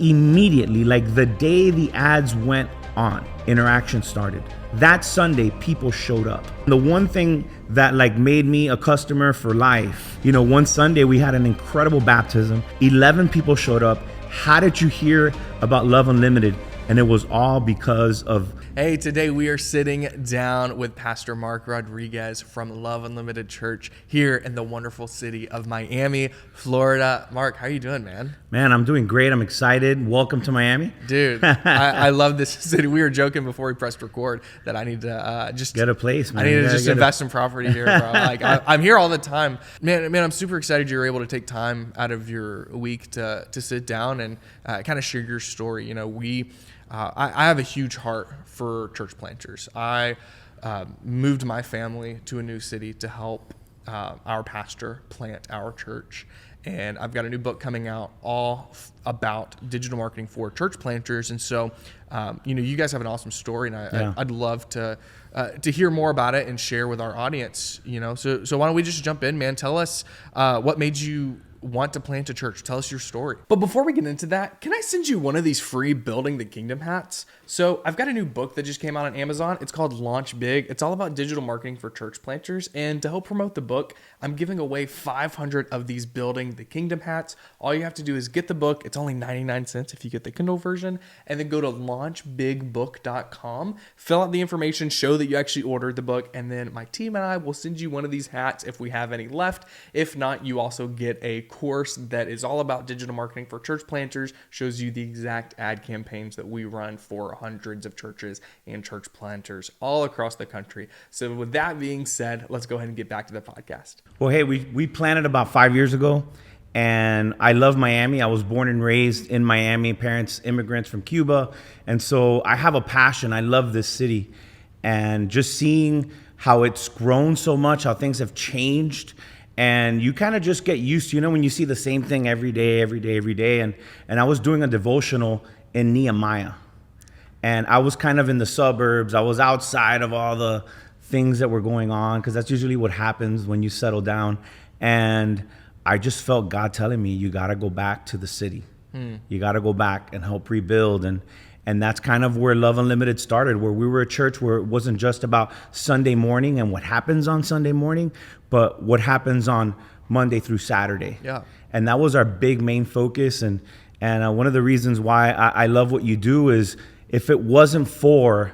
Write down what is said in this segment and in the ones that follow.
Immediately, like the day the ads went on, interaction started. That Sunday, people showed up. The one thing that like made me a customer for life, one Sunday we had an incredible baptism. 11 people showed up. How did you hear about Love Unlimited? And it was all because of... Hey, today we are sitting down with Pastor Mark Rodriguez from Love Unlimited Church here in the wonderful city of Miami, Florida. Mark, how are you doing, man? Man, I'm doing great. I'm excited. Welcome to Miami. Dude, I love this city. We were joking before we pressed record that I need to just... Get a place, man. I need to just invest in property here, bro. Like, I'm here all the time. Man, I'm super excited you're able to take time out of your week to sit down and kind of share your story. I have a huge heart for church planters. I moved my family to a new city to help our pastor plant our church. And I've got a new book coming out all about digital marketing for church planters. And so, you guys have an awesome story, and I'd love to hear more about it and share with our audience. So why don't we just jump in, man? Tell us what made you want to plant a church. Tell us your story. But before we get into that, can I send you one of these free Building the Kingdom hats? So I've got a new book that just came out on Amazon. It's called Launch Big. It's all about digital marketing for church planters. And to help promote the book, I'm giving away 500 of these Building the Kingdom hats. All you have to do is get the book. It's only 99 cents if you get the Kindle version. And then go to launchbigbook.com, fill out the information, show that you actually ordered the book. And then my team and I will send you one of these hats if we have any left. If not, you also get a course that is all about digital marketing for church planters, shows you the exact ad campaigns that we run for hundreds of churches and church planters all across the country. So with that being said, let's go ahead and get back to the podcast. Well, hey, we planted about 5 years ago, and I love Miami. I was born and raised in Miami, parents immigrants from Cuba. And so I have a passion. I love this city, and just seeing how it's grown so much, how things have changed. And you kind of just get used to, when you see the same thing every day. And I was doing a devotional in Nehemiah. And I was kind of in the suburbs. I was outside of all the things that were going on, because that's usually what happens when you settle down. And I just felt God telling me, you got to go back to the city. You got to go back and help rebuild. And that's kind of where Love Unlimited started, where we were a church where it wasn't just about Sunday morning and what happens on Sunday morning, but what happens on Monday through Saturday. Yeah. And that was our big main focus. And one of the reasons why I love what you do is, if it wasn't for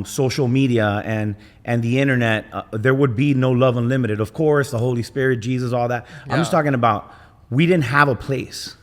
social media and the internet, there would be no Love Unlimited. Of course, the Holy Spirit, Jesus, all that. Yeah. I'm just talking about, we didn't have a place.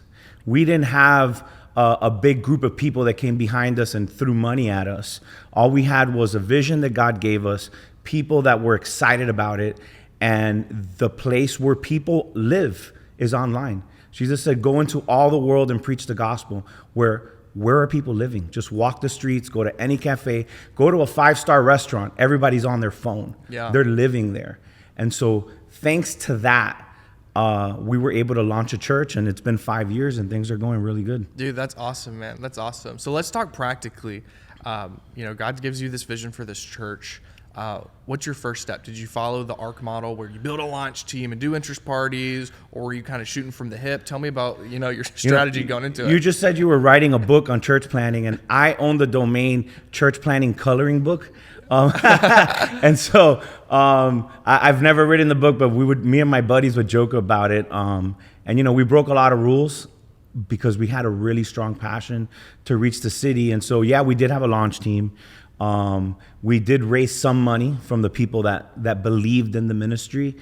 We didn't have a big group of people that came behind us and threw money at us. All we had was a vision that God gave us, people that were excited about it, and the place where people live is online. Jesus said, go into all the world and preach the gospel. Where are people living? Just walk the streets, go to any cafe, go to a 5-star restaurant. Everybody's on their phone. Yeah. They're living there. And so thanks to that, we were able to launch a church, and it's been 5 years and things are going really good. Dude, that's awesome, man. That's awesome. So let's talk practically. God gives you this vision for this church. What's your first step? Did you follow the ARC model where you build a launch team and do interest parties, or were you kind of shooting from the hip? Tell me about, your strategy going into it. You just said you were writing a book on church planning, and I own the domain Church Planning Coloring Book. And so I've never written the book, but me and my buddies would joke about it. And we broke a lot of rules because we had a really strong passion to reach the city. And so, we did have a launch team. We did raise some money from the people that believed in the ministry.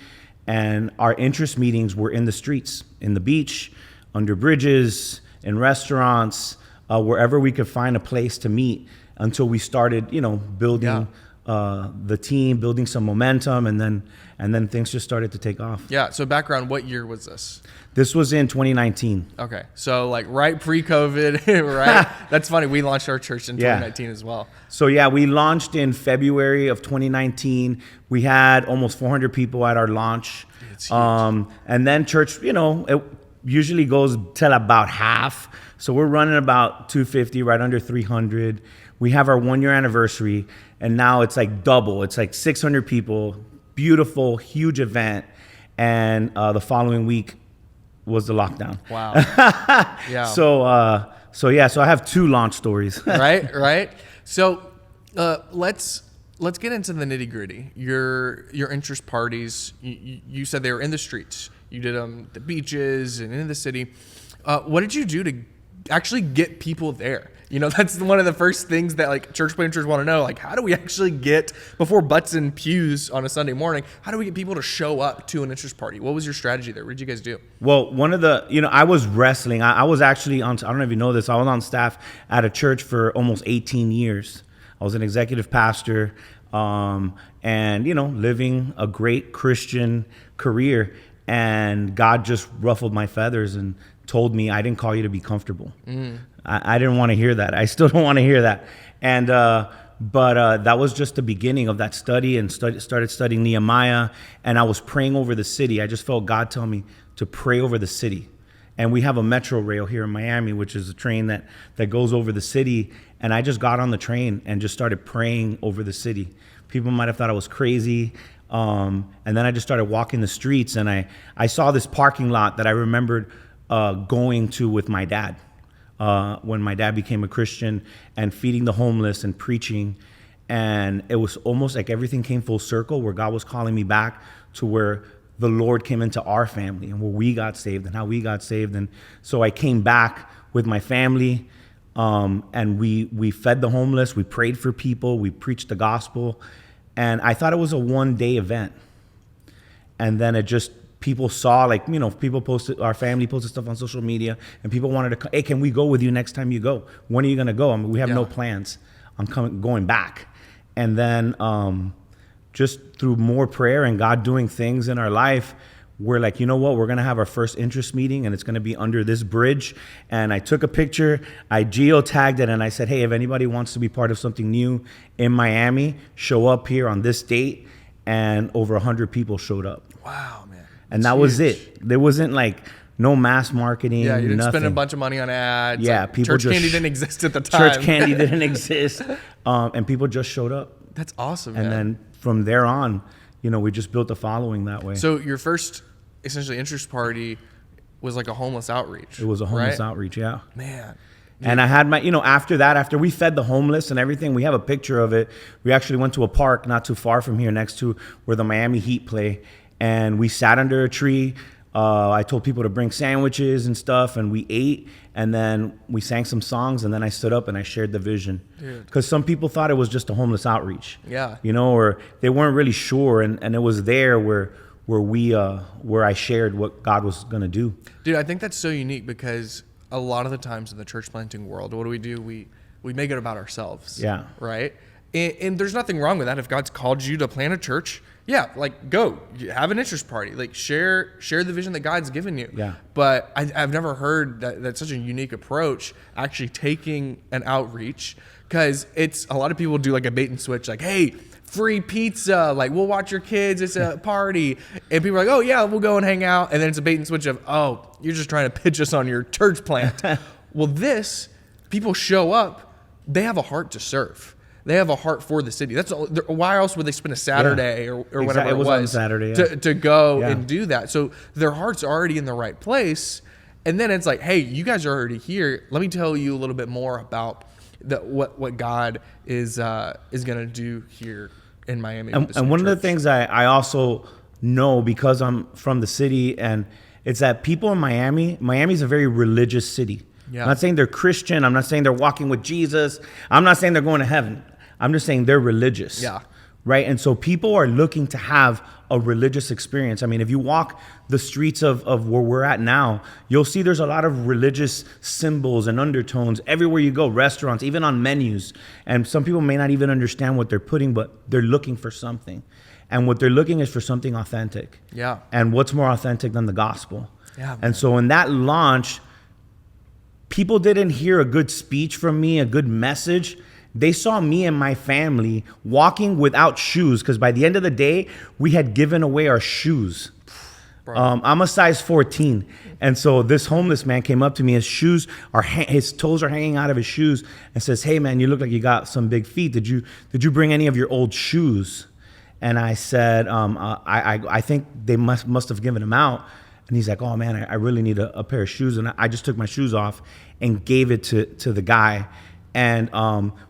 And our interest meetings were in the streets, in the beach, under bridges, in restaurants, wherever we could find a place to meet, until we started, building the team, building some momentum, and then things just started to take off. Yeah. So background, what year was this? This was in 2019. Okay. So like right pre-COVID, right? That's funny. We launched our church in 2019 as well. So we launched in February of 2019. We had almost 400 people at our launch. And then church, it usually goes till about half. So we're running about 250, right under 300. We have our 1 year anniversary, and now it's like double. It's like 600 people, beautiful, huge event. And the following week was the lockdown. Wow. Yeah. So So I have 2 launch stories. Right. So let's get into the nitty gritty. Your interest parties. You said they were in the streets. You did them at the beaches and in the city. What did you do to actually get people there? You know, that's one of the first things that like church planters want to know. Like, how do we actually get, before butts and pews on a Sunday morning, how do we get people to show up to an interest party? What was your strategy there? What did you guys do? Well, one of the, I was wrestling. I was actually on, I don't know if you know this, I was on staff at a church for almost 18 years. I was an executive pastor, and, living a great Christian career. And God just ruffled my feathers and told me, I didn't call you to be comfortable. I didn't want to hear that. I still don't want to hear that. And but that was just the beginning of that study, and started studying Nehemiah. And I was praying over the city. I just felt God tell me to pray over the city. And we have a metro rail here in Miami, which is a train that goes over the city. And I just got on the train and just started praying over the city. People might have thought I was crazy. And then I just started walking the streets, and I saw this parking lot that I remembered going to with my dad. When my dad became a Christian, and feeding the homeless and preaching. And it was almost like everything came full circle, where God was calling me back to where the Lord came into our family, and where we got saved and how we got saved. And so I came back with my family, and we fed the homeless, we prayed for people, we preached the gospel. And I thought it was a one-day event. And then people saw, people posted, our family posted stuff on social media, and people wanted to, hey, can we go with you next time you go? When are you going to go? I mean, we have no plans on going back. And then just through more prayer and God doing things in our life, we're like, you know what? We're going to have our first interest meeting, and it's going to be under this bridge. And I took a picture, I geotagged it, and I said, hey, if anybody wants to be part of something new in Miami, show up here on this date. And over 100 people showed up. Wow, man. And that was it. There wasn't no mass marketing. Yeah, you didn't nothing. spend a bunch of money on ads. Yeah, people church candy didn't exist at the time. Church candy didn't exist. And people just showed up. That's awesome, man. And then from there on, we just built a following that way. So your first essentially interest party was like a homeless outreach. It was a homeless outreach, yeah. Man. And I had my, after we fed the homeless and everything, we have a picture of it. We actually went to a park not too far from here, next to where the Miami Heat play. And we sat under a tree. I told people to bring sandwiches and stuff, and we ate. And then we sang some songs, and then I stood up and I shared the vision. Because some people thought it was just a homeless outreach. Yeah. Or they weren't really sure. And it was there where I shared what God was going to do. Dude, I think that's so unique, because a lot of the times in the church planting world, what do? We make it about ourselves. Yeah. Right? And there's nothing wrong with that. If God's called you to plant a church, yeah, go. Have an interest party. Share the vision that God's given you. Yeah. But I've never heard that's such a unique approach, actually taking an outreach, because it's a lot of people do a bait and switch, hey, free pizza, we'll watch your kids, it's a party. And people are like, oh yeah, we'll go and hang out. And then it's a bait and switch of, oh, you're just trying to pitch us on your church plant. Well, people show up, they have a heart to serve. They have a heart for the city. That's why else would they spend a Saturday or whatever it was on Saturday, yeah. to go and do that. So their heart's already in the right place. And then it's like, hey, you guys are already here. Let me tell you a little bit more about what God is going to do here in Miami. And one of the things I also know, because I'm from the city, and it's that people in Miami's a very religious city. Yeah. I'm not saying they're Christian. I'm not saying they're walking with Jesus. I'm not saying they're going to heaven. I'm just saying they're religious. Yeah. Right? And so people are looking to have a religious experience. I mean, if you walk the streets of where we're at now, you'll see there's a lot of religious symbols and undertones everywhere you go, restaurants, even on menus. And some people may not even understand what they're putting, but they're looking for something. And what they're looking is for something authentic. Yeah. And what's more authentic than the gospel? Yeah. Man. And so in that launch, people didn't hear a good speech from me, a good message. They saw me and my family walking without shoes, because by the end of the day, we had given away our shoes. I'm a size 14. And so this homeless man came up to me. His toes are hanging out of his shoes, and says, hey, man, you look like you got some big feet. Did you bring any of your old shoes? And I said, I think they must have given them out. And he's like, oh man, I really need a pair of shoes. And I just took my shoes off and gave it to the guy. And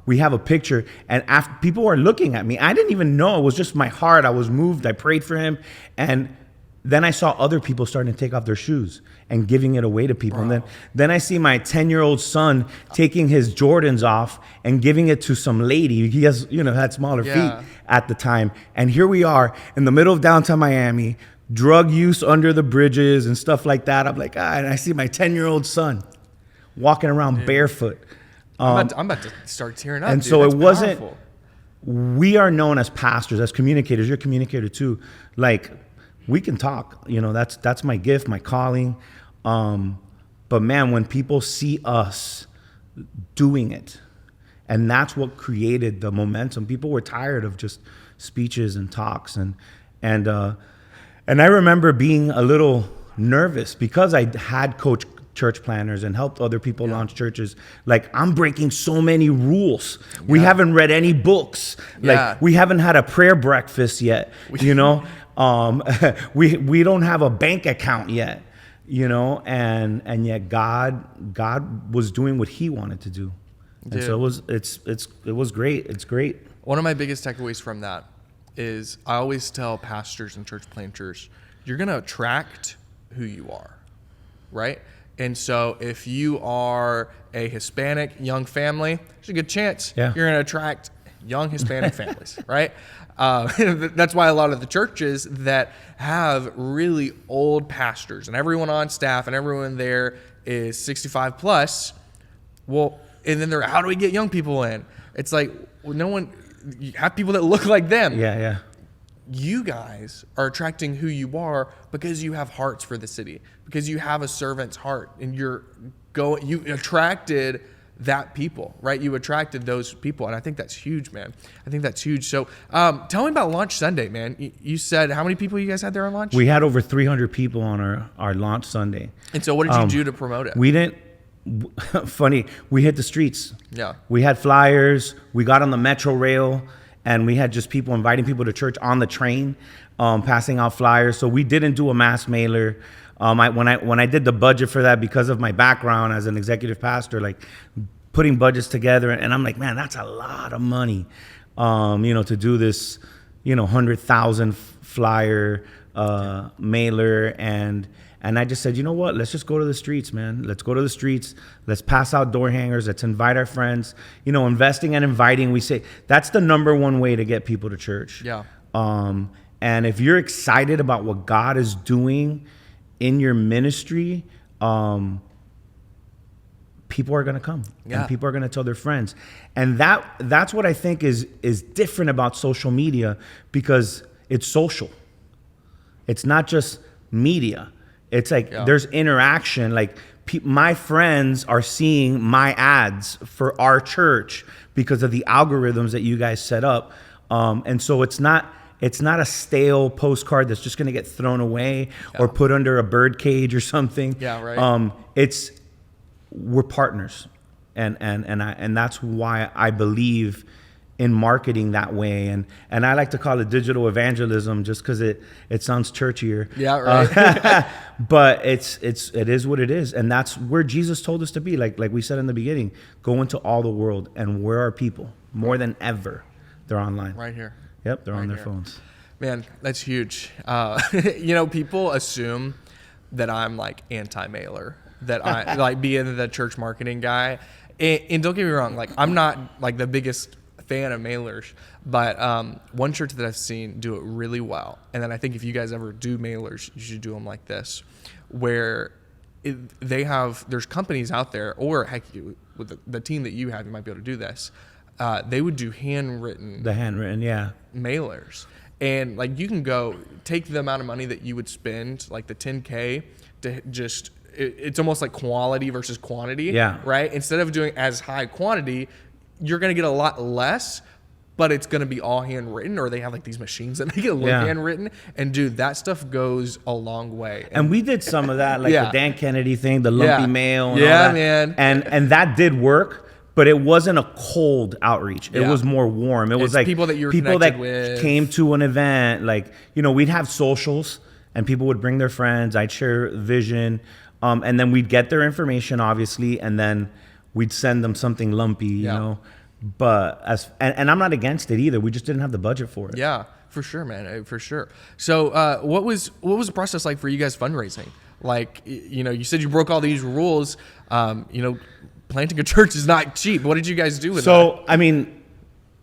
we have a picture, and after people were looking at me, I didn't even know. It was just my heart. I was moved. I prayed for him. And then I saw other people starting to take off their shoes and giving it away to people. Wow. And then I see my 10-year-old son taking his Jordans off and giving it to some lady. He has, had smaller feet at the time. And here we are in the middle of downtown Miami, drug use under the bridges and stuff like that. I'm like, and I see my 10-year-old son walking around barefoot. I'm about to start tearing up. And dude. so That's it wasn't, powerful. we are known as pastors, as communicators. You're a communicator too. Like, we can talk, that's my gift, my calling. But man, when people see us doing it, and that's what created the momentum. People were tired of just speeches and talks. And I remember being a little nervous because I had coached church planners and helped other people launch churches. Like, I'm breaking so many rules. We haven't read any books. Like, we haven't had a prayer breakfast yet, we don't have a bank account yet, and yet God was doing what he wanted to do. Dude. And so it was great. It's great. One of my biggest takeaways from that is I always tell pastors and church planters, you're going to attract who you are, right? And so if you are a Hispanic young family, there's a good chance you're going to attract young Hispanic families, right? That's why a lot of the churches that have really old pastors and everyone on staff and everyone there is 65 plus, well, and then how do we get young people in? It's like, well, you have people that look like them. Yeah. You guys are attracting who you are because you have hearts for the city, because you have a servant's heart, and you attracted that people, right? You attracted those people, and I think that's huge, man. I think that's huge. So tell me about Launch Sunday, man. You said how many people you guys had there on launch? We had over 300 people on our launch Sunday. And so what did you do to promote it? We didn't. Funny, we hit the streets. Yeah. We had flyers. We got on the metro rail. And we had just people inviting people to church on the train, passing out flyers. So we didn't do a mass mailer. When I did the budget for that, because of my background as an executive pastor, like putting budgets together, and I'm like, man, that's a lot of money, to do this, 100,000 flyer mailer. And I just said, you know what? Let's just go to the streets, man. Let's go to the streets. Let's pass out door hangers. Let's invite our friends. Investing and inviting, we say that's the number one way to get people to church. Yeah. And if you're excited about what God is doing in your ministry, people are going to come. Yeah. And people are going to tell their friends. And that's what I think is different about social media, because it's social. It's not just media. It's like there's interaction. Like my friends are seeing my ads for our church because of the algorithms that you guys set up. And so it's not a stale postcard that's just going to get thrown away or put under a bird cage or something. Yeah, right. We're partners, and that's why I believe in marketing that way, and I like to call it digital evangelism just because it sounds churchier. Yeah, right. But it is what it is, and that's where Jesus told us to be. Like we said in the beginning, go into all the world, and where are people more than ever? They're online. Right here. Yep, they're Right on their here. phones. Man, that's huge. People assume that I'm like anti-mailer, that I like being the church marketing guy. And don't get me wrong, like I'm not like the biggest fan of mailers, but one church that I've seen do it really well, and then I think if you guys ever do mailers, you should do them like this, where there's companies out there, or heck, with the team that you have, you might be able to do this. They would do handwritten mailers, and like you can go take the amount of money that you would spend, like the $10K, to just it's almost like quality versus quantity, right? Instead of doing as high quantity, you're going to get a lot less, but it's going to be all handwritten, or they have like these machines that make it look handwritten. And dude, that stuff goes a long way. And we did some of that, like the Dan Kennedy thing, the lumpy mail. And all that. Man. And that did work, but it wasn't a cold outreach. It was more warm. It was like people that you were people connected that with. Came to an event. Like, we'd have socials, and people would bring their friends. I'd share vision, and then we'd get their information, obviously, and then we'd send them something lumpy, you know. But and I'm not against it either. We just didn't have the budget for it. Yeah, for sure, man, for sure. So, what was the process like for you guys fundraising? Like, you know, you said you broke all these rules. You know, planting a church is not cheap. What did you guys do with that? So, I mean,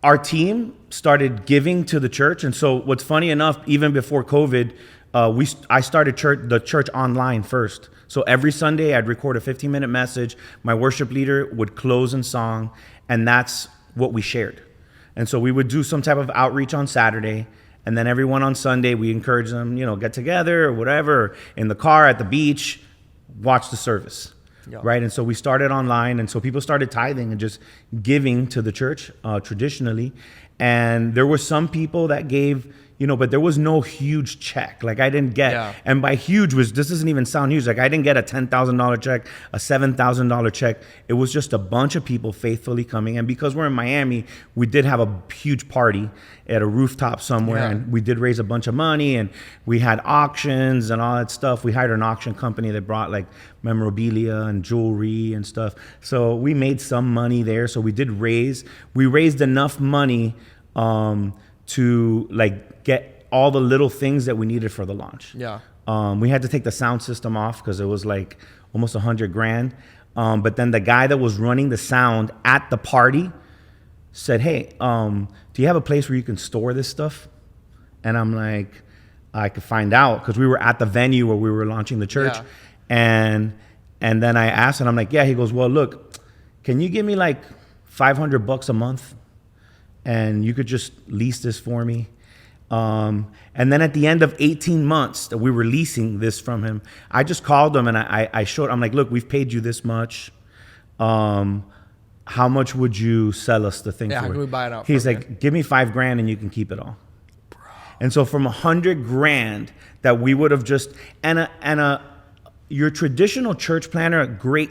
our team started giving to the church, and so what's funny enough, even before COVID, I started the church online first. So every Sunday, I'd record a 15-minute message. My worship leader would close in song, and that's what we shared. And so we would do some type of outreach on Saturday, and then everyone on Sunday, we encourage them, you know, get together or whatever, in the car, at the beach, watch the service, right? And so we started online, and so people started tithing and just giving to the church traditionally. And there were some people that gave, you know, but there was no huge check. Like I didn't get, and by huge this doesn't even sound huge. Like I didn't get a $10,000 check, a $7,000 check. It was just a bunch of people faithfully coming. And because we're in Miami, we did have a huge party at a rooftop somewhere, and we did raise a bunch of money, and we had auctions and all that stuff. We hired an auction company that brought like memorabilia and jewelry and stuff. So we made some money there. So we raised enough money to like get all the little things that we needed for the launch. We had to take the sound system off because it was like almost $100,000. But then the guy that was running the sound at the party said, "Hey, do you have a place where you can store this stuff?" And I'm like, I could find out, because we were at the venue where we were launching the church. And then I asked, and I'm like, yeah. He goes, "Well, look, can you give me like $500 a month? And you could just lease this for me." And then at the end of 18 months that we were leasing this from him, I just called him and I showed, I'm like, "Look, we've paid you this much. How much would you sell us the thing for?" How can we buy it out? He's like, "Give me $5,000 and you can keep it all." Bro. And so from $100,000 that we would have just, your traditional church planner, a great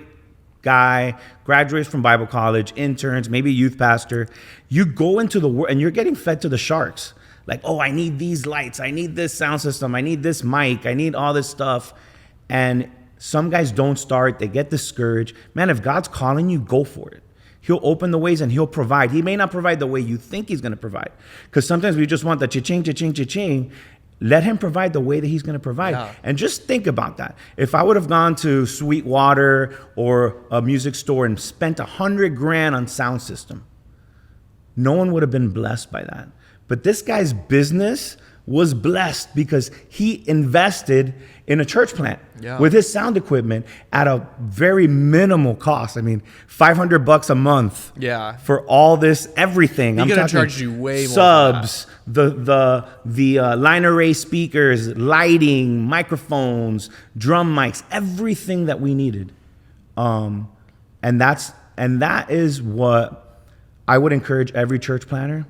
guy, graduates from Bible college, interns, maybe youth pastor, you go into the world and you're getting fed to the sharks. Like, "Oh, I need these lights. I need this sound system. I need this mic. I need all this stuff." And some guys don't start. They get discouraged. Man, if God's calling you, go for it. He'll open the ways and he'll provide. He may not provide the way you think he's going to provide, because sometimes we just want the cha-ching, cha-ching, cha-ching. Let him provide the way that he's going to provide. And just think about that. If I would have gone to Sweetwater or a music store and spent $100,000 on sound system, no one would have been blessed by that. But this guy's business was blessed because he invested in a church plant with his sound equipment at a very minimal cost. I mean, $500 a month for all this, everything. He could have charged you way more. Subs, the line array speakers, lighting, microphones, drum mics, everything that we needed. And that is what I would encourage every church planner,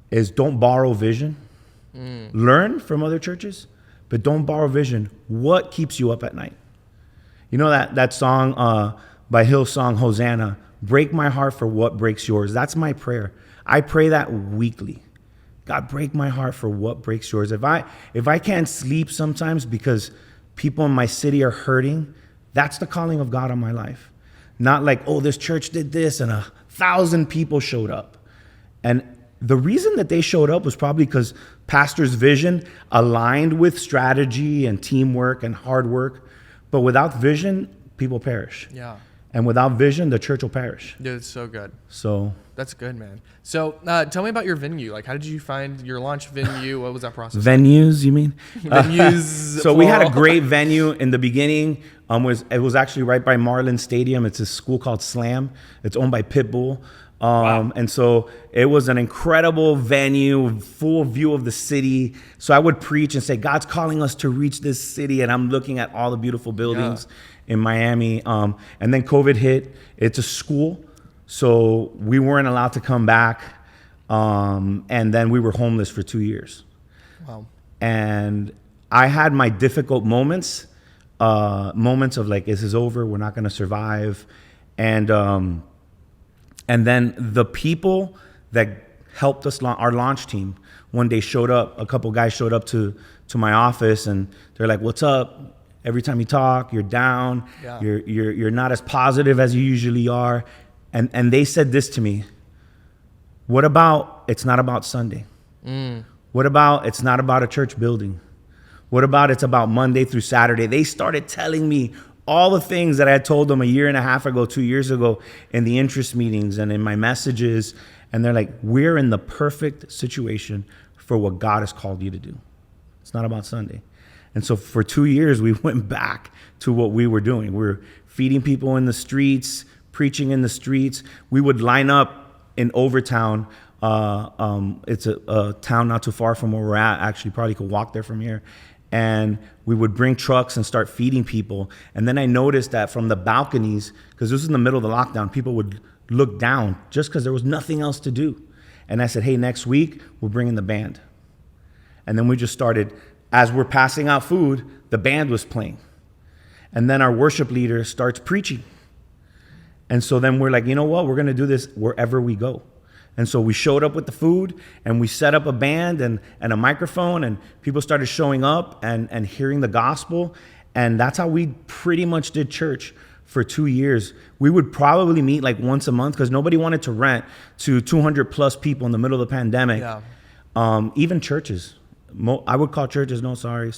is don't borrow vision. Learn from other churches, but don't borrow vision. What keeps you up at night? You know that song by Hillsong, Hosanna, "Break my heart for what breaks yours." That's my prayer. I pray that weekly. God, break my heart for what breaks yours. If I can't sleep sometimes because people in my city are hurting, that's the calling of God on my life. Not like, "Oh, this church did this and 1,000 people showed up." And the reason that they showed up was probably because pastor's vision aligned with strategy and teamwork and hard work. But without vision, people perish. And without vision, the church will perish. Dude, it's so good. So that's good, man. So tell me about your venue. Like, how did you find your launch venue? What was that process? Venues, you mean? Venues. So we had a great venue in the beginning. It was actually right by Marlin Stadium. It's a school called Slam. It's owned by Pitbull. And so it was an incredible venue, full view of the city. So I would preach and say, God's calling us to reach this city. And I'm looking at all the beautiful buildings in Miami. And then COVID hit. It's a school, so we weren't allowed to come back. And then we were homeless for 2 years. Wow. And I had my difficult moments of like, this is over. We're not going to survive. And then the people that helped us, our launch team one day showed up, a couple guys showed up to my office, and they're like, "What's up? Every time you talk, you're down. Yeah. You're not as positive as you usually are." And they said this to me: "What about it's not about Sunday? What about it's not about a church building? What about it's about Monday through Saturday?" They started telling me all the things that I had told them a year and a half ago, 2 years ago in the interest meetings and in my messages. And they're like, "We're in the perfect situation for what God has called you to do. It's not about Sunday." And so for 2 years, we went back to what we were doing. We were feeding people in the streets, preaching in the streets. We would line up in Overtown. It's a town not too far from where we're at. Actually, probably could walk there from here. And we would bring trucks and start feeding people. And then I noticed that from the balconies, because this was in the middle of the lockdown, people would look down just because there was nothing else to do. And I said, "Hey, next week, we're bringing the band." And then we just started, as we're passing out food, the band was playing. And then our worship leader starts preaching. And so then we're like, you know what? We're going to do this wherever we go. And so we showed up with the food, and we set up a band and a microphone, and people started showing up and hearing the gospel. And that's how we pretty much did church for 2 years. We would probably meet like once a month because nobody wanted to rent to 200 plus people in the middle of the pandemic. Yeah. Even churches. I would call churches, "No, sorry.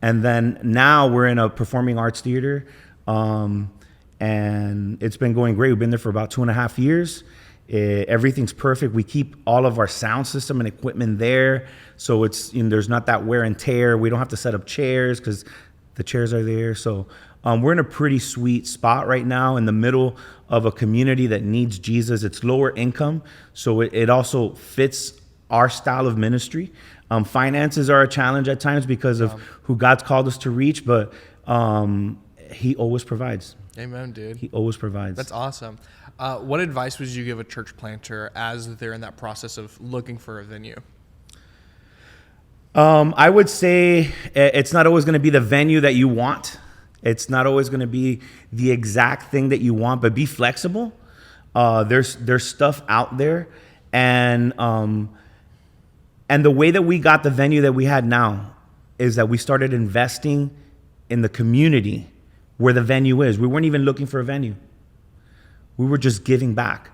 And then now we're in a performing arts theater. And it's been going great. We've been there for about 2.5 years. Everything's perfect. We keep all of our sound system and equipment there. So it's, there's not that wear and tear. We don't have to set up chairs because the chairs are there. So we're in a pretty sweet spot right now in the middle of a community that needs Jesus. It's lower income. So it also fits our style of ministry. Finances are a challenge at times because of who God's called us to reach, but he always provides. Amen, dude. He always provides. That's awesome. What advice would you give a church planter as they're in that process of looking for a venue? I would say it's not always going to be the venue that you want. It's not always going to be the exact thing that you want, but be flexible. There's stuff out there, and the way that we got the venue that we had now is that we started investing in the community where the venue is. We weren't even looking for a venue. We were just giving back.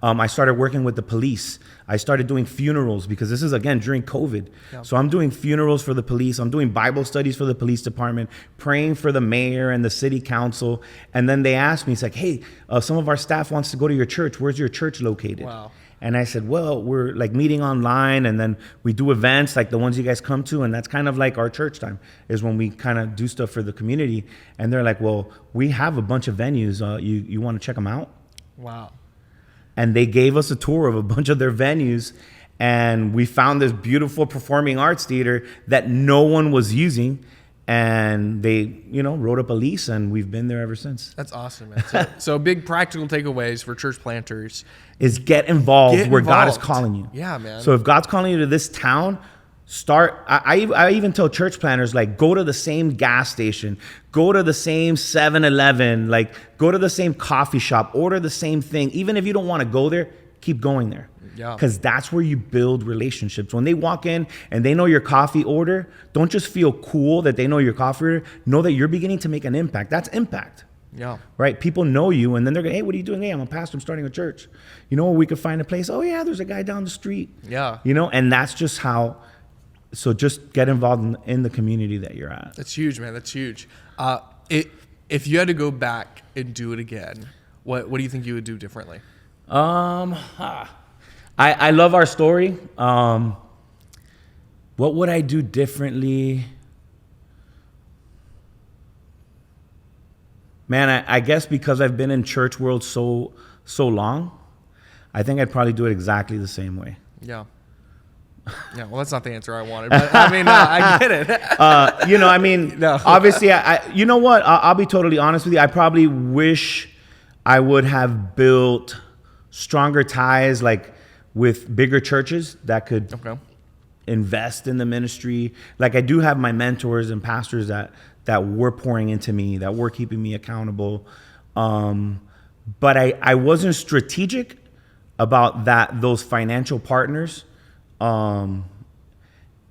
I started working with the police. I started doing funerals because this is, again, during COVID. Yeah. So I'm doing funerals for the police. I'm doing Bible studies for the police department, praying for the mayor and the city council. And then they asked me, it's like, "Hey, some of our staff wants to go to your church. Where's your church located?" Wow. And I said, "Well, we're like meeting online, and then we do events like the ones you guys come to, and that's kind of like our church time is when we kind of do stuff for the community." And they're like, "Well, we have a bunch of venues. You want to check them out?" Wow. And they gave us a tour of a bunch of their venues, and we found this beautiful performing arts theater that no one was using. And they, wrote up a lease, and we've been there ever since. That's awesome, man. So big practical takeaways for church planters is get involved where God is calling you. Yeah, man. So if God's calling you to this town, start. I even tell church planners, like, go to the same gas station, go to the same 7-Eleven, like go to the same coffee shop, order the same thing. Even if you don't want to go there, keep going there. Yeah. Because that's where you build relationships. When they walk in and they know your coffee order, don't just feel cool that they know your coffee order. Know that you're beginning to make an impact. That's impact. Yeah. Right? People know you, and then they're going, "Hey, what are you doing?" "Hey, I'm a pastor. I'm starting a church." You know where we could find a place? "Oh, yeah, there's a guy down the street." Yeah. And that's just how. So just get involved in the community that you're at. That's huge, man. That's huge. If you had to go back and do it again, what do you think you would do differently? I love our story. What would I do differently? Man, I guess because I've been in church world so long, I think I'd probably do it exactly the same way. Yeah. Yeah, well, that's not the answer I wanted, but I mean, I get it. No. Obviously, you know what? I'll be totally honest with you. I probably wish I would have built stronger ties, like with bigger churches that could invest in the ministry. Like, I do have my mentors and pastors that were pouring into me, that were keeping me accountable. But I wasn't strategic about those financial partners.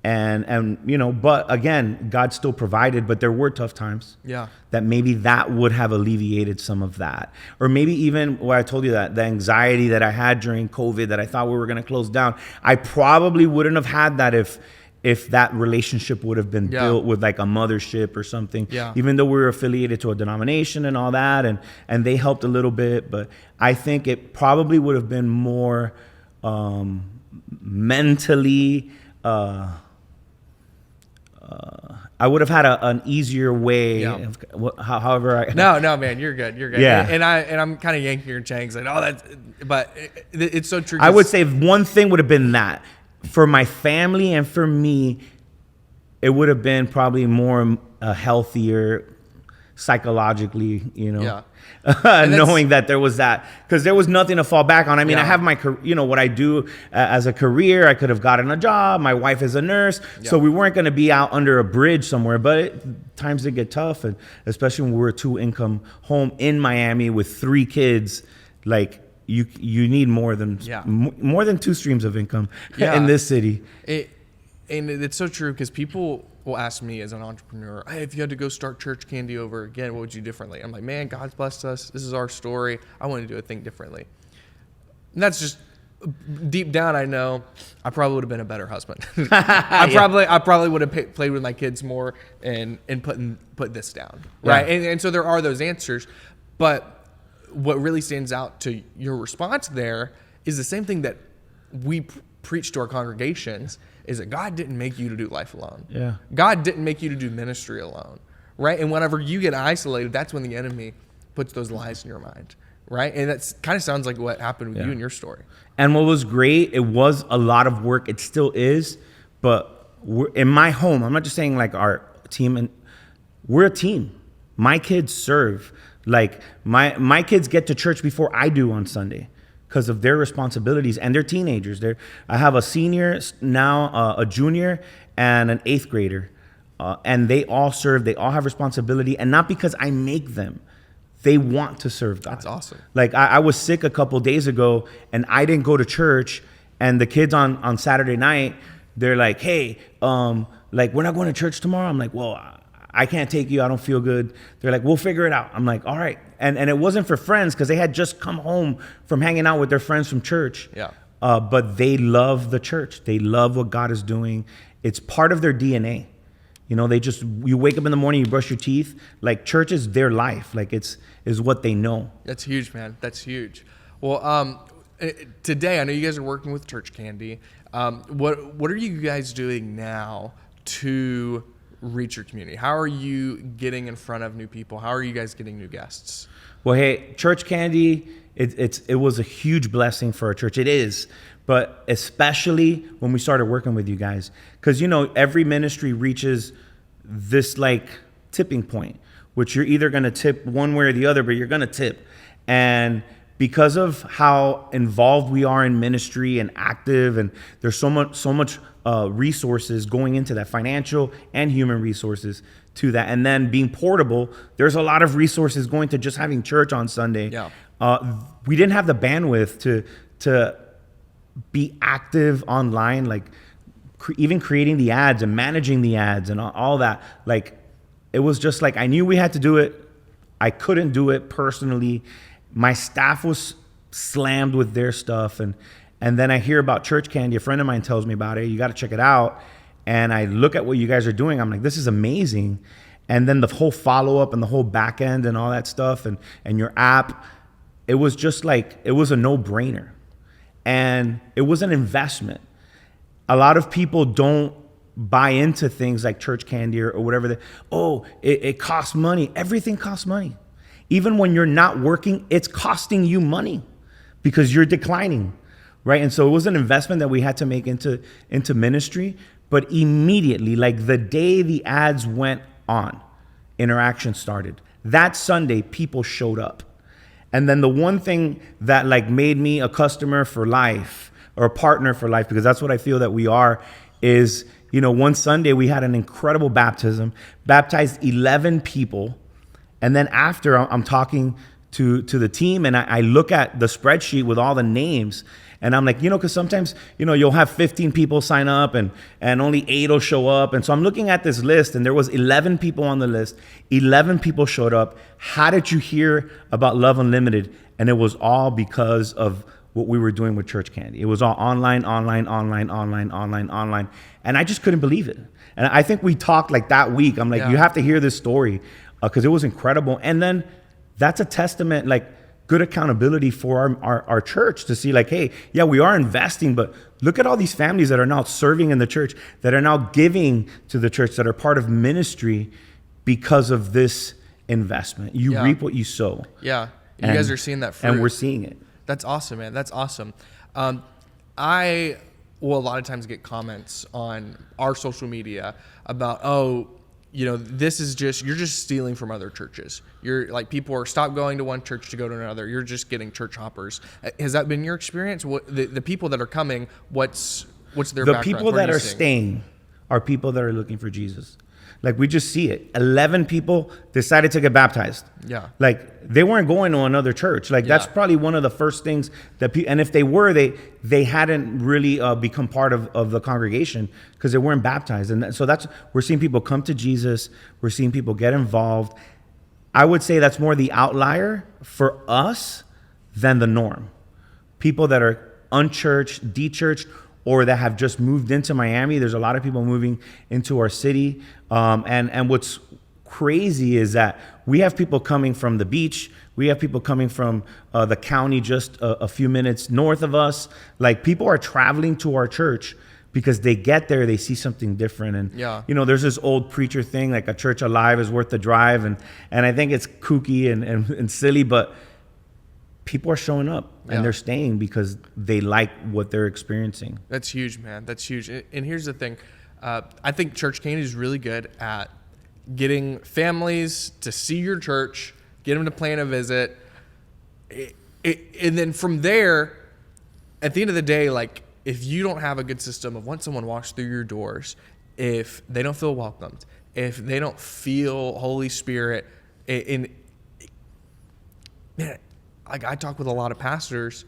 And you know, but again, God still provided, but there were tough times. Yeah. That maybe that would have alleviated some of that. Or maybe even what I told you, that the anxiety that I had during COVID, that I thought we were going to close down, I probably wouldn't have had that if that relationship would have been built with like a mothership or something. Yeah. Even though we were affiliated to a denomination and all that, and they helped a little bit, but I think it probably would have been more mentally. I would have had an easier way. Yeah. However, No, man, you're good. You're good. Yeah. And I'm kind of yanking your chain, like, oh, but it's so true. I would say one thing would have been that for my family and for me, it would have been probably more healthier psychologically, you know. Yeah. Knowing that there was that, because there was nothing to fall back on. I mean, Yeah. I have my, you know, what I do as a career. I could have gotten a job. My wife is a nurse, so we weren't going to be out under a bridge somewhere. But times did get tough, and especially when we were a 2-income home in Miami with 3 kids, like you need more than more than 2 streams of income in this city. And it's so true, because people will ask me as an entrepreneur, hey, if you had to go start Church Candy over again, what would you do differently? I'm like, man, God's blessed us. This is our story. I want to do a thing differently. And that's just deep down. I know I probably would have been a better husband. I probably would have played with my kids more and put this down. Right. Yeah. And so there are those answers, but what really stands out to your response there is the same thing that we preach to our congregations, is that God didn't make you to do life alone. Yeah. God didn't make you to do ministry alone, right? And whenever you get isolated, that's when the enemy puts those lies in your mind, right? And that's kind of sounds like what happened with you and your story. And what was great, it was a lot of work. It still is, but we're, in my home, I'm not just saying like our team, and we're a team. My kids serve. Like my kids get to church before I do on Sunday, because of their responsibilities, and they're teenagers. I have a senior now, a junior, and an 8th grader, and they all serve. They all have responsibility, and not because I make them. They want to serve God. That's awesome. Like I was sick a couple days ago, and I didn't go to church, and the kids on Saturday night, they're like, hey, like, we're not going to church tomorrow? I'm like, well, I can't take you. I don't feel good. They're like, we'll figure it out. I'm like, all right. And it wasn't for friends, because they had just come home from hanging out with their friends from church. Yeah. But they love the church. They love what God is doing. It's part of their DNA. You know, you wake up in the morning, you brush your teeth. Like, church is their life. Like, is what they know. That's huge, man. That's huge. Well, today, I know you guys are working with Church Candy. What are you guys doing now to reach your community? How are you getting in front of new people? How are you guys getting new guests? Well, hey, Church Candy, it was a huge blessing for our church. It is, but especially when we started working with you guys, because, you know, every ministry reaches this like tipping point, which you're either going to tip one way or the other, but you're going to tip. And because of how involved we are in ministry and active, and there's so much resources going into that, financial and human resources to that, and then being portable, there's a lot of resources going to just having church on Sunday. Yeah. We didn't have the bandwidth to be active online, like even creating the ads and managing the ads and all that. Like, it was just like, I knew we had to do it. I couldn't do it personally. My staff was slammed with their stuff, and then I hear about Church Candy. A friend of mine tells me about it. You got to check it out. And I look at what you guys are doing. I'm like, this is amazing. And then the whole follow-up and the whole back end and all that stuff, and your app, it was just like, it was a no-brainer. And it was an investment. A lot of people don't buy into things like Church Candy or whatever. It costs money. Everything costs money. Even when you're not working, it's costing you money because you're declining, right? And so it was an investment that we had to make into ministry. But immediately, like the day the ads went on, interaction started. That Sunday, people showed up. And then the one thing that like made me a customer for life, or a partner for life, because that's what I feel that we are, is, you know, one Sunday we had an incredible baptism, baptized 11 people. And then after, I'm talking to the team, and I look at the spreadsheet with all the names, and I'm like, because sometimes, you'll have 15 people sign up and only 8 will show up. And so I'm looking at this list, and there was 11 people on the list. 11 people showed up. How did you hear about Love Unlimited? And it was all because of what we were doing with Church Candy. It was all online. And I just couldn't believe it. And I think we talked like that week. I'm like, you have to hear this story because it was incredible. And then that's a testament, like, good accountability for our church to see, like, hey, yeah, we are investing, but look at all these families that are now serving in the church, that are now giving to the church, that are part of ministry because of this investment. You reap what you sow. Yeah. You guys are seeing that fruit. And we're seeing it. That's awesome, man. That's awesome. I will a lot of times get comments on our social media about, this is you're just stealing from other churches. You're like, people are stop going to one church to go to another. You're just getting church hoppers. Has that been your experience? What the people that are coming, what's their background? The people that are staying are people that are looking for Jesus. Like, we just see it. 11 people decided to get baptized. Yeah. Like, they weren't going to another church. Like, that's probably one of the first things that people, and if they were, they hadn't really become part of the congregation because they weren't baptized. And so we're seeing people come to Jesus. We're seeing people get involved. I would say that's more the outlier for us than the norm. People that are unchurched, de-churched, or that have just moved into Miami. There's a lot of people moving into our city. And what's crazy is that we have people coming from the beach. We have people coming from the county just a few minutes north of us. Like, people are traveling to our church because they get there, they see something different. And, there's this old preacher thing, like, a church alive is worth the drive. And I think it's kooky and silly, but people are showing up and they're staying because they like what they're experiencing. That's huge, man. That's huge. And here's the thing. I think Church Candy is really good at getting families to see your church, get them to plan a visit. And then from there, at the end of the day, like, if you don't have a good system of once someone walks through your doors, if they don't feel welcomed, if they don't feel Holy Spirit, man, like, I talk with a lot of pastors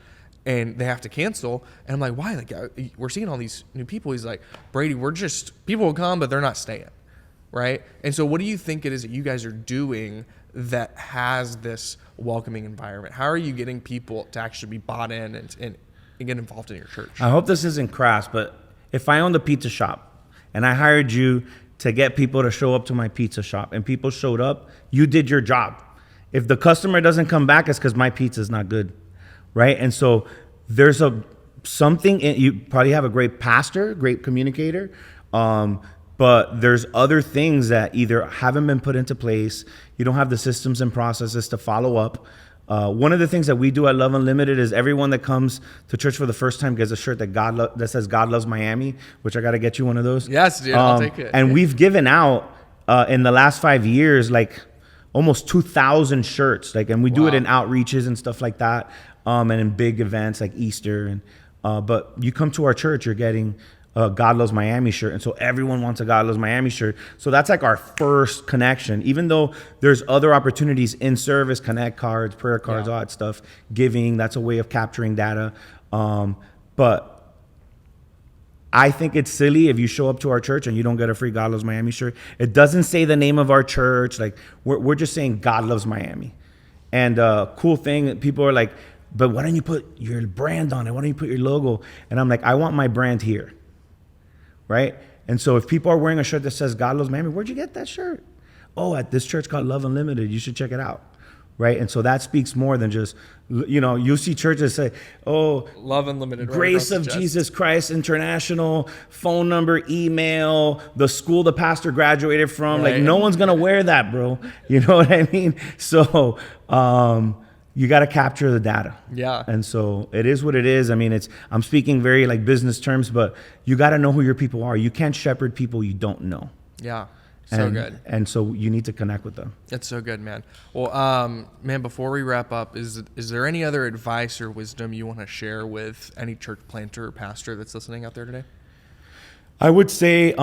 and they have to cancel. And I'm like, why? Like, we're seeing all these new people. He's like, Brady, people will come, but they're not staying. Right. And so what do you think it is that you guys are doing that has this welcoming environment? How are you getting people to actually be bought in and get involved in your church? I hope this isn't crass, but if I owned a pizza shop and I hired you to get people to show up to my pizza shop and people showed up, you did your job. If the customer doesn't come back, it's because my pizza is not good, right? And so there's you probably have a great pastor, great communicator, but there's other things that either haven't been put into place. You don't have the systems and processes to follow up. One of the things that we do at Love Unlimited is everyone that comes to church for the first time gets a shirt that says God Loves Miami, which I got to get you one of those. Yes, dude, I'll take it. And we've given out in the last 5 years, like, almost 2,000 shirts, like, and we do it in outreaches and stuff like that, and in big events like Easter. And but you come to our church, you're getting a God Loves Miami shirt, and so everyone wants a God Loves Miami shirt. So that's like our first connection. Even though there's other opportunities in service, connect cards, prayer cards, all that stuff, giving. That's a way of capturing data. But I think it's silly if you show up to our church and you don't get a free God Loves Miami shirt. It doesn't say the name of our church. Like, we're just saying God Loves Miami. And cool thing, people are like, but why don't you put your brand on it? Why don't you put your logo? And I'm like, I want my brand here, right? And so if people are wearing a shirt that says God Loves Miami, where'd you get that shirt? Oh, at this church called Love Unlimited. You should check it out. Right. And so that speaks more than just, you see churches say, oh, Love Unlimited, Grace of Jesus Christ International, phone number, email, the school the pastor graduated from. Right. Like, no one's going to wear that, bro. You know what I mean? So you got to capture the data. Yeah. And so it is what it is. I mean, I'm speaking very like business terms, but you got to know who your people are. You can't shepherd people you don't know. Yeah. So good. And so you need to connect with them. That's so good, man. Well, man, before we wrap up, is there any other advice or wisdom you want to share with any church planter or pastor that's listening out there today? I would say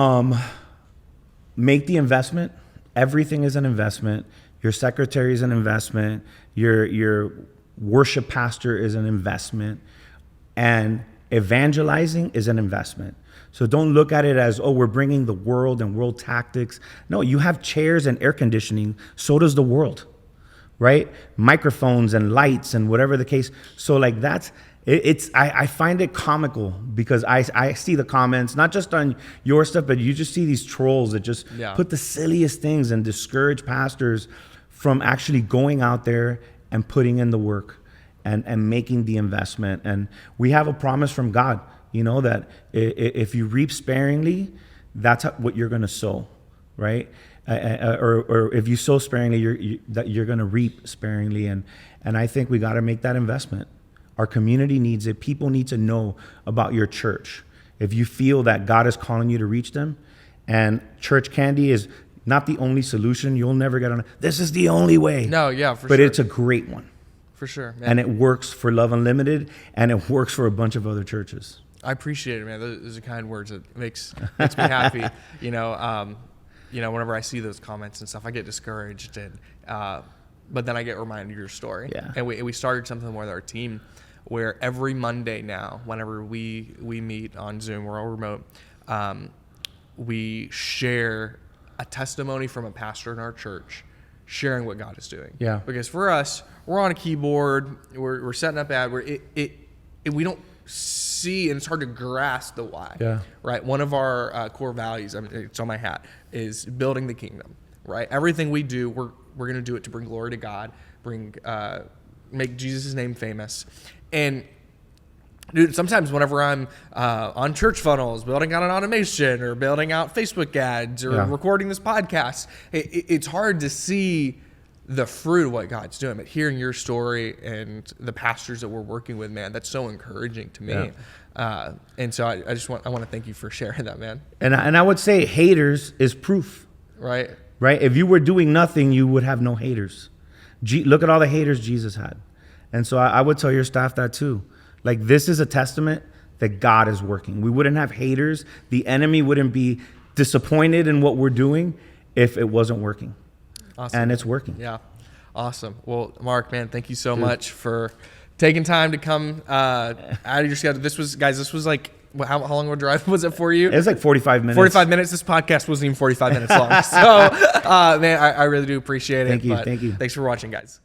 make the investment. Everything is an investment. Your secretary is an investment. Your worship pastor is an investment, and evangelizing is an investment. So don't look at it as, oh, we're bringing the world and world tactics. No, you have chairs and air conditioning. So does the world, right? Microphones and lights and whatever the case. So like I find it comical because I see the comments, not just on your stuff, but you just see these trolls that just put the silliest things and discourage pastors from actually going out there and putting in the work and making the investment. And we have a promise from God, that if you reap sparingly, that's what you're going to sow, right? Or if you sow sparingly, you're going to reap sparingly. And I think we got to make that investment. Our community needs it. People need to know about your church. If you feel that God is calling you to reach them, and church candy is not the only solution, you'll never get on. This is the only way. No, yeah, for sure. But it's a great one. For sure, man. And it works for Love Unlimited, and it works for a bunch of other churches. I appreciate it, man. Those are kind words. It makes me happy. Whenever I see those comments and stuff, I get discouraged, and but then I get reminded of your story. Yeah. And we started something with our team, where every Monday now, whenever we meet on Zoom, we're all remote, we share a testimony from a pastor in our church, sharing what God is doing. Yeah. Because for us, we're on a keyboard, we're setting up ad, we don't see, and it's hard to grasp the why. Yeah. Right. One of our core values, it's on my hat, is building the kingdom. Right. Everything we do, we're going to do it to bring glory to God, make Jesus' name famous. And dude, sometimes whenever I'm on church funnels, building out an automation or building out Facebook ads or recording this podcast, it's hard to see the fruit of what God's doing. But hearing your story and the pastors that we're working with, man, that's so encouraging to me. Yeah. And so I want to thank you for sharing that, man. And I would say haters is proof. Right. Right. If you were doing nothing, you would have no haters. Look at all the haters Jesus had. And so I would tell your staff that too. Like, this is a testament that God is working. We wouldn't have haters. The enemy wouldn't be disappointed in what we're doing if it wasn't working. Awesome. And it's working. Yeah. Awesome. Well, Mark, man, thank you so much for taking time to come out of your schedule. This was like, how long of a drive was it for you? It was like 45 minutes. 45 minutes. This podcast wasn't even 45 minutes long. So, man, I really do appreciate it. Thank you. Thanks for watching, guys.